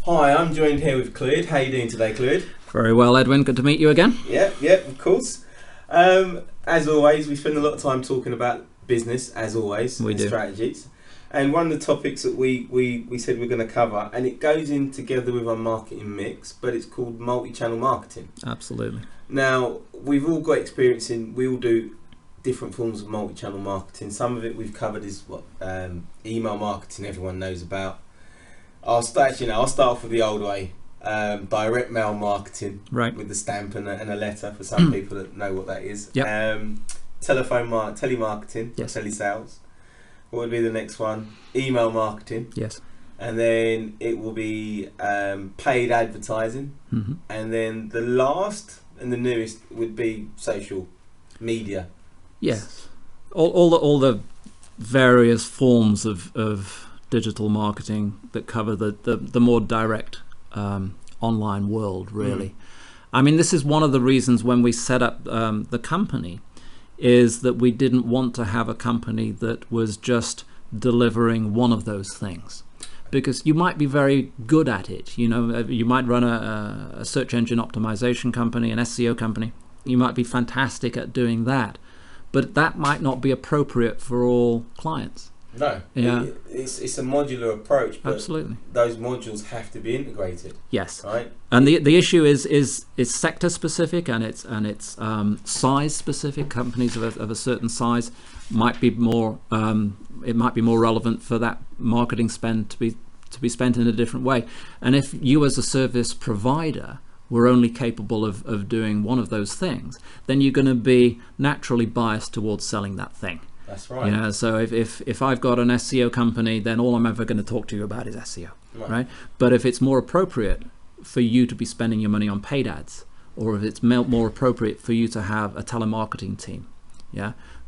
Hi, I'm joined here with Clwyd. How are you doing today, Clwyd? Very well, Edwin. Good to meet you again. Yep, of course. As always, we spend a lot of time talking about business, as always, We and do. strategies. And one of the topics that we said we're going to cover, and it goes in together with our marketing mix, but it's called multi-channel marketing. Absolutely. Now, we've all got experience we all do different forms of multi-channel marketing. Some of it we've covered is email marketing, everyone knows about. I'll start off with the old way. Direct mail marketing, Right. with the stamp and a letter for some people that know what that is. Yep. Telemarketing, Yes. telesales. What would be the next one? Email marketing, Yes. and then it will be paid advertising, Mm-hmm. and then the last and the newest would be social media. Yes. All the various forms of digital marketing that cover the more direct online world, really. I mean, this is one of the reasons when we set up the company, is that we didn't want to have a company that was just delivering one of those things, because you might be very good at it. You know, you might run a search engine optimization company, an SEO company. You might be fantastic at doing that, but that might not be appropriate for all clients. No, Yeah. it's a modular approach, but Absolutely. those modules have to be integrated, Yes. right? And the issue is sector specific, and it's size specific. Companies of a certain size might be more it might be more relevant for that marketing spend to be spent in a different way. And if you as a service provider were only capable of doing one of those things, then you're going to be naturally biased towards selling that thing. That's right. You know, so if I've got an SEO company, then all I'm ever going to talk to you about is SEO, right? But if it's more appropriate for you to be spending your money on paid ads, or if it's more appropriate for you to have a telemarketing team,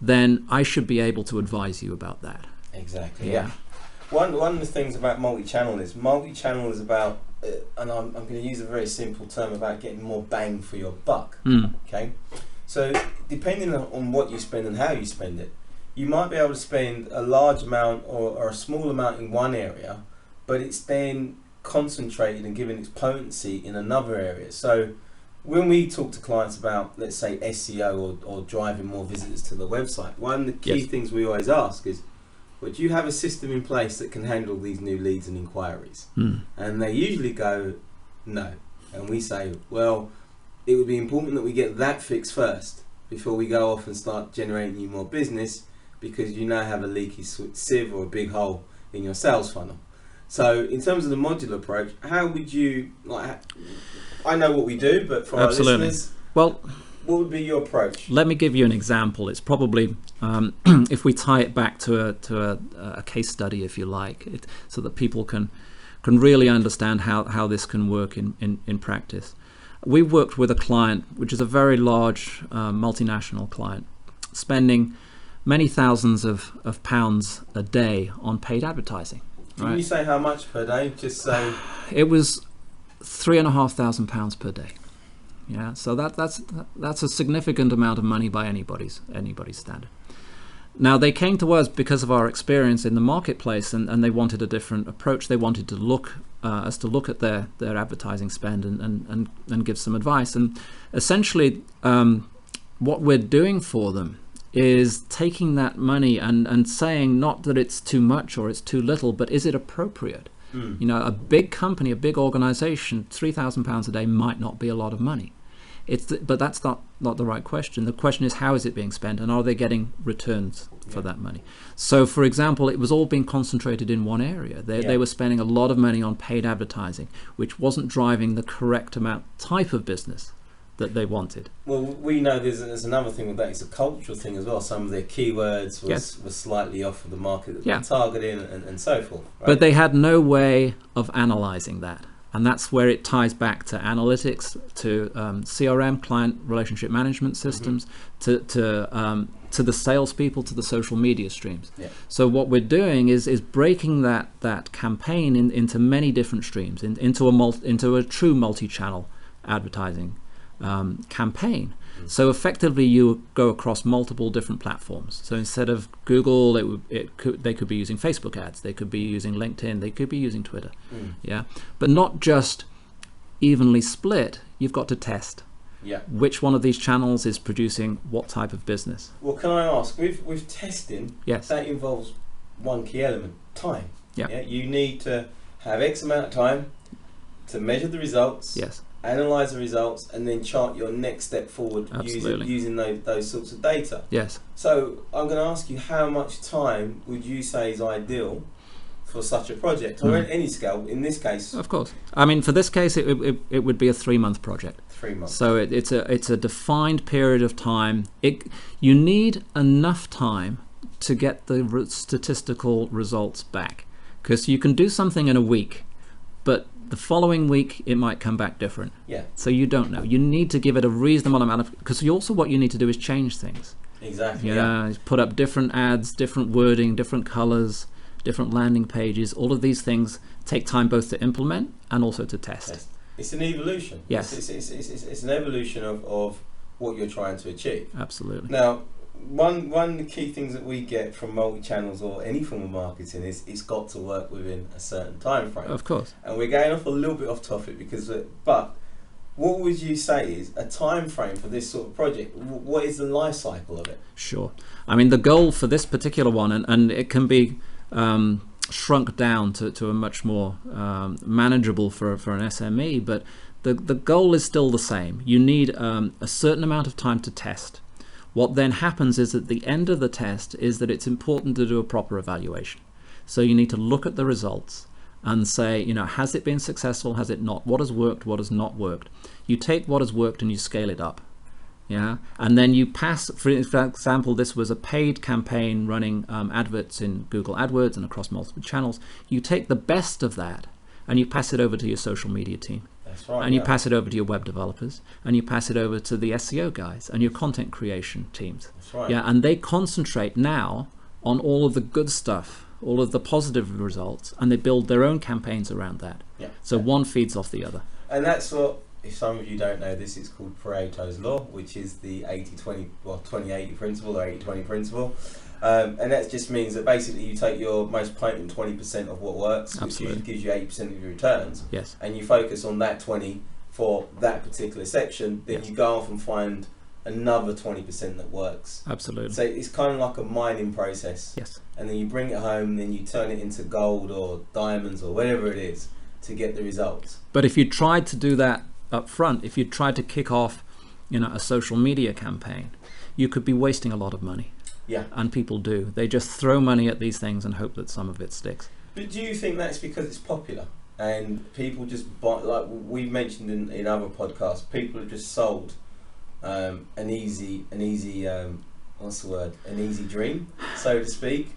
then I should be able to advise you about that. Exactly. Yeah. One of the things about multi-channel is about, and I'm going to use a very simple term, about getting more bang for your buck. Okay. So depending on what you spend and how you spend it, you might be able to spend a large amount or a small amount in one area, but it's then concentrated and given its potency in another area. So when we talk to clients about, let's say, SEO or driving more visitors to the website, one of the key things we always ask is, well, do you have a system in place that can handle these new leads and inquiries? And they usually go, no. And we say, well, it would be important that we get that fixed first before we go off and start generating you more business, because you now have a leaky sieve or a big hole in your sales funnel. So in terms of the modular approach, how would you, I know what we do, but for Absolutely. our listeners, Well, what would be your approach? let me give you an example. It's probably, if we tie it back to a case study, if you like, so that people can really understand how this can work in practice. We worked with a client, which is a very large multinational client, spending many thousands of pounds a day on paid advertising. Can you say how much per day? Just so It was £3,500 per day. Yeah, so that's a significant amount of money by anybody's standard. Now, they came to us because of our experience in the marketplace, and they wanted a different approach. They wanted to look at their advertising spend and give some advice. And essentially, what we're doing for them is taking that money and saying, not that it's too much or it's too little, but is it appropriate? You know, a big company, a big organization, £3,000 a day might not be a lot of money. But that's not the right question. The question is, how is it being spent, and are they getting returns for that money? So, for example, it was all being concentrated in one area. They were spending a lot of money on paid advertising, which wasn't driving the correct type of business that they wanted. Well, we know there's another thing with that. It's a cultural thing as well. Some of their keywords were slightly off of the market that they're targeting, and so forth. Right? But they had no way of analyzing that. And that's where it ties back to analytics, to CRM, client relationship management systems, to the salespeople, to the social media streams. So what we're doing is breaking that campaign into many different streams, into a true multi-channel advertising campaign. So effectively, you go across multiple different platforms. So instead of Google, they could be using Facebook ads, they could be using LinkedIn, they could be using Twitter. Yeah, but not just evenly split. You've got to test. Yeah. Which one of these channels is producing what type of business? Well, can I ask, with testing, yes, that involves one key element: time. Yeah. You need to have X amount of time to measure the results. Yes. Analyze the results, and then chart your next step forward using those sorts of data. Yes. So I'm going to ask you, how much time would you say is ideal for such a project, or any scale? In this case, of course. I mean, for this case, it would be a 3-month project. 3 months. So it's a defined period of time. You need enough time to get the statistical results back, because you can do something in a week, but the following week it might come back different. Yeah. So you don't know. You need to give it a reasonable amount of, because also what you need to do is change things. Exactly. Yeah. Put up different ads, different wording, different colors, different landing pages. All of these things take time both to implement and also to test. It's an evolution. Yes. It's an evolution of what you're trying to achieve. Absolutely. Now, one of the key things that we get from multi-channels or any form of marketing is it's got to work within a certain time frame. Of course. And we're going off a little bit off topic but what would you say is a time frame for this sort of project? What is the life cycle of it? Sure. I mean, the goal for this particular one, and it can be shrunk down to a much more manageable for an SME, but the goal is still the same. You need a certain amount of time to test. What then happens is at the end of the test is that it's important to do a proper evaluation. So you need to look at the results and say, has it been successful? Has it not? What has worked? What has not worked? You take what has worked and you scale it up. Yeah, and then you pass, for example, this was a paid campaign running adverts in Google AdWords and across multiple channels. You take the best of that and you pass it over to your social media team. That's right. And you pass it over to your web developers, and you pass it over to the SEO guys and your content creation teams. That's right. Yeah, and they concentrate now on all of the good stuff, all of the positive results, and they build their own campaigns around that. Yeah. So one feeds off the other. And that's what, if some of you don't know this, it's called Pareto's Law, which is the 80-20, well, 20-80 principle or 80-20 principle. And that just means that basically you take your most potent 20% of what works, which usually gives you 80% of your returns, yes, and you focus on that 20 for that particular section, then you go off and find another 20% that works. Absolutely. So it's kind of like a mining process. Yes. And then you bring it home, and then you turn it into gold or diamonds or whatever it is to get the results. But if you tried to do that up front, if you tried to kick off, a social media campaign, you could be wasting a lot of money. Yeah. And people do. They just throw money at these things and hope that some of it sticks. But do you think that's because it's popular and people just buy, like we've mentioned in other podcasts, people have just sold an easy what's the word? An easy dream, so to speak,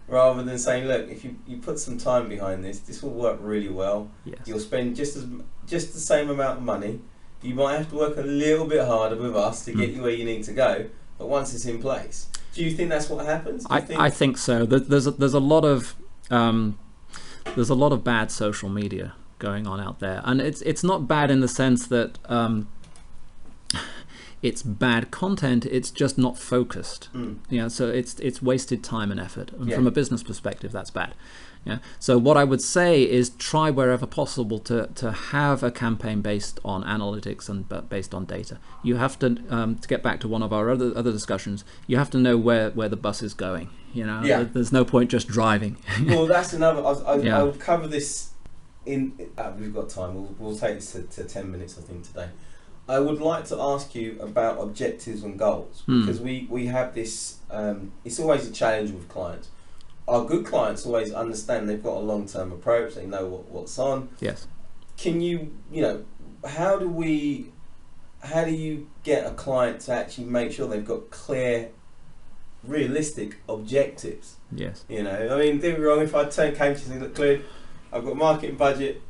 rather than saying, look, if you put some time behind this will work really well. Yes. You'll spend just the same amount of money. You might have to work a little bit harder with us to get you where you need to go, but once it's in place. Do you think that's what happens? I think so. There's a lot of bad social media going on out there, and it's not bad in the sense that it's bad content. It's just not focused. So it's wasted time and effort. And from a business perspective, that's bad. Yeah. So what I would say is try wherever possible to have a campaign based on analytics and based on data. You have to get back to one of our other discussions. You have to know where the bus is going. There's no point just driving. Well, that's another. I would cover this in. We've got time. We'll take this to 10 minutes, I think, today. I would like to ask you about objectives and goals, because we have this. It's always a challenge with clients. Our good clients always understand they've got a long-term approach. They know what's on. Yes. Can you, how do you get a client to actually make sure they've got clear, realistic objectives? Yes. I mean, don't get me wrong. If I came to you and said, look, Clid, I've got a marketing budget,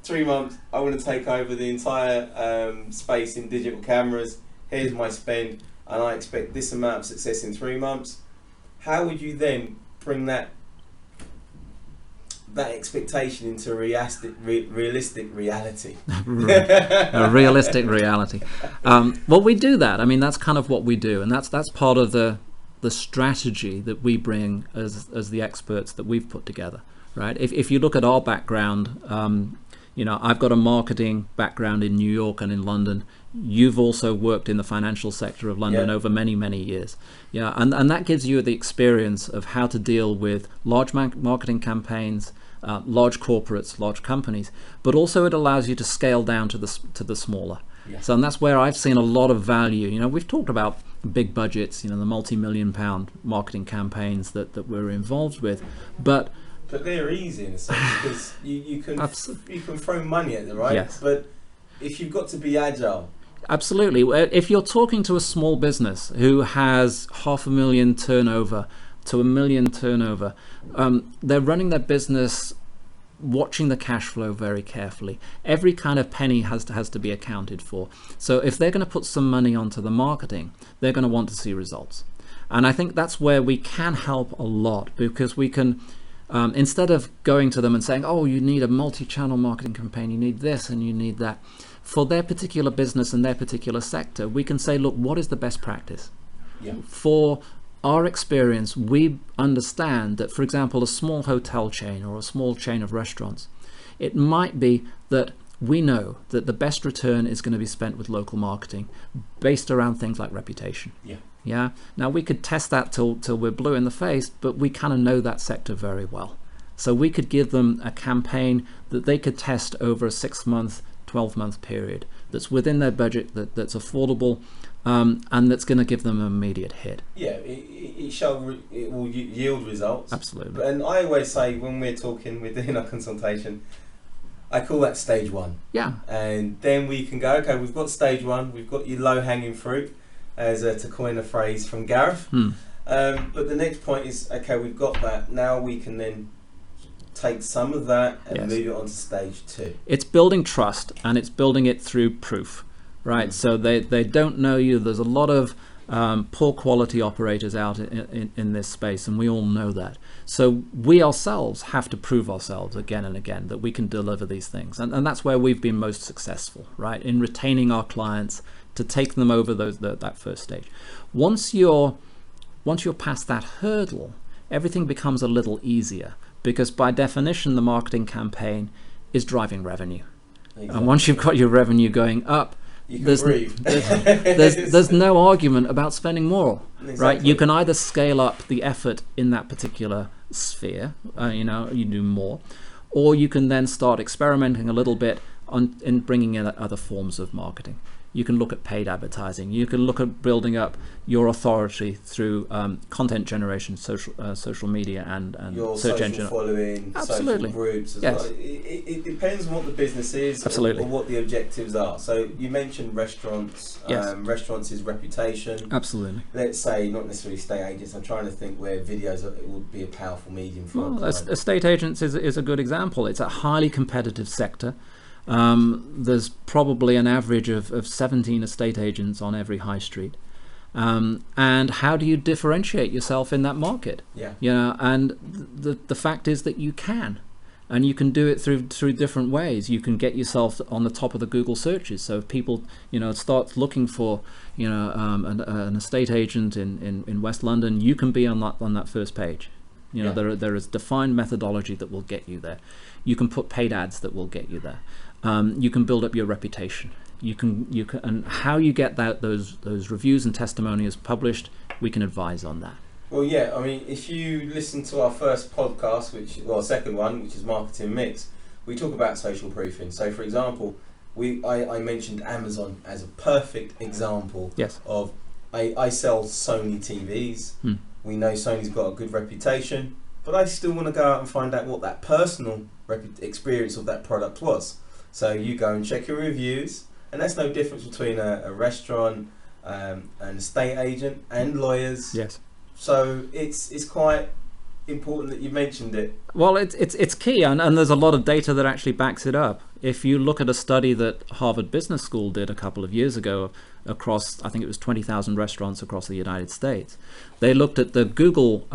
3 months. I want to take over the entire space in digital cameras. Here's my spend, and I expect this amount of success in 3 months. How would you then bring that expectation into realistic reality. A realistic reality. Well, we do that. I mean, that's kind of what we do, and that's part of the strategy that we bring as the experts that we've put together, right? If you look at our background, I've got a marketing background in New York and in London. You've also worked in the financial sector of London over many, many years. Yeah, and that gives you the experience of how to deal with large marketing campaigns, large corporates, large companies, but also it allows you to scale down to the smaller. Yeah. So, and that's where I've seen a lot of value. We've talked about big budgets, the multi-million-pound marketing campaigns that we're involved with, but they're easy in a sense because you can throw money at them, right? Yes. But if you've got to be agile. Absolutely. If you're talking to a small business who has $500,000 turnover to $1 million turnover, they're running their business watching the cash flow very carefully. Every kind of penny has to be accounted for. So if they're going to put some money onto the marketing, they're going to want to see results. And I think that's where we can help a lot, because we can, instead of going to them and saying, oh, you need a multi-channel marketing campaign, you need this and you need that, for their particular business and their particular sector, we can say, look, what is the best practice? Yeah. For our experience, we understand that, for example, a small hotel chain or a small chain of restaurants, it might be that we know that the best return is going to be spent with local marketing based around things like reputation. Yeah. Yeah. Now, we could test that till we're blue in the face, but we kind of know that sector very well. So we could give them a campaign that they could test over a 6-month, 12-month period that's within their budget, that's affordable, and that's going to give them an immediate hit. Yeah, it will yield results. Absolutely. And I always say, when we're doing our consultation, I call that stage one. Yeah. And then we can go, okay, we've got stage one, we've got your low-hanging fruit, to coin a phrase from Gareth. But the next point is, okay, we've got that. Now we can then take some of that and move it on to stage two. It's building trust, and it's building it through proof, right? So they don't know you. There's a lot of poor quality operators out in this space, and we all know that. So we ourselves have to prove ourselves again and again that we can deliver these things, and that's where we've been most successful, right? In retaining our clients to take them over that first stage. Once you're past that hurdle, everything becomes a little easier, because by definition the marketing campaign is driving revenue. Exactly. And once you've got your revenue going up, there's no argument about spending more. Exactly. Right? You can either scale up the effort in that particular sphere, you do more, or you can then start experimenting a little bit in bringing in other forms of marketing. You can look at paid advertising. You can look at building up your authority through content generation, social media, and your search engine following, Absolutely. Social groups as well. It depends on what the business is, Absolutely. or what the objectives are. So you mentioned restaurants. Yes. Restaurants is reputation. Absolutely. Let's say not necessarily estate agents. I'm trying to think where videos would be a powerful medium for. Estate agents is a good example. It's a highly competitive sector. There's probably an average of 17 estate agents on every high street. And how do you differentiate yourself in that market? Yeah. And the fact is that you can. And you can do it through different ways. You can get yourself on the top of the Google searches. So if people, start looking for, an estate agent in West London, you can be on that first page. There is defined methodology that will get you there. You can put paid ads that will get you there. You can build up your reputation. You can, and how you get those reviews and testimonials published, we can advise on that. Well, yeah. I mean, if you listen to our first podcast, second one, which is Marketing Mix, we talk about social proofing. So, for example, I mentioned Amazon as a perfect example. Yes. Of I sell Sony TVs. We know Sony's got a good reputation, but I still want to go out and find out what that personal experience of that product was. So you go and check your reviews, and that's no difference between a restaurant, an estate agent, and lawyers. Yes. So it's quite important that you mentioned it. Well, it's key, and there's a lot of data that actually backs it up. If you look at a study that Harvard Business School did a couple of years ago across, I think it was 20,000 restaurants across the United States, they looked at the Google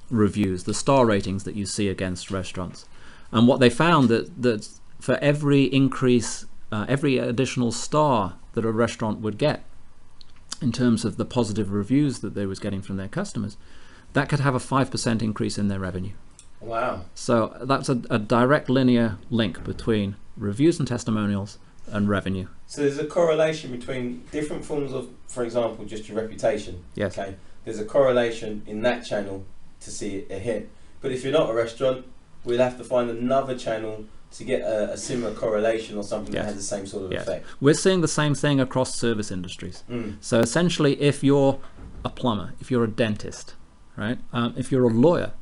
reviews, the star ratings that you see against restaurants. And what they found that for every increase, every additional star that a restaurant would get in terms of the positive reviews that they was getting from their customers, that could have a 5% increase in their revenue. Wow. So that's a direct linear link between reviews and testimonials and revenue. So there's a correlation between different forms of, for example, just your reputation. Yes. Okay. There's a correlation in that channel to see a hit. But if you're not a restaurant, we'll have to find another channel to get a similar correlation or something that has the same sort of effect. We're seeing the same thing across service industries. So essentially, if you're a plumber, if you're a dentist, right? If you're a lawyer,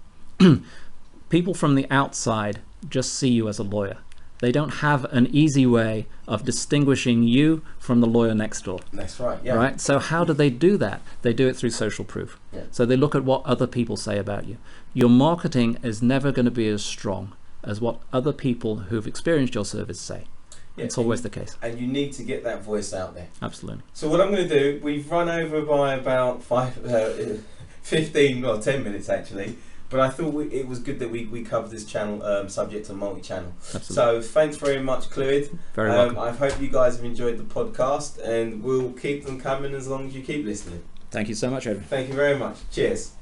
people from the outside just see you as a lawyer. They don't have an easy way of distinguishing you from the lawyer next door. That's right, yeah. Right? So how do they do that? They do it through social proof. Yeah. So they look at what other people say about you. Your marketing is never going to be as strong as what other people who've experienced your service say. Yeah, it's always the case. And you need to get that voice out there. Absolutely. So what I'm going to do, we've run over by about 15 or 10 minutes actually. But I thought it was good that we covered this channel subject to multi-channel. Absolutely. So thanks very much, Clwyd. Very welcome. I hope you guys have enjoyed the podcast, and we'll keep them coming as long as you keep listening. Thank you so much, Edwin. Thank you very much. Cheers.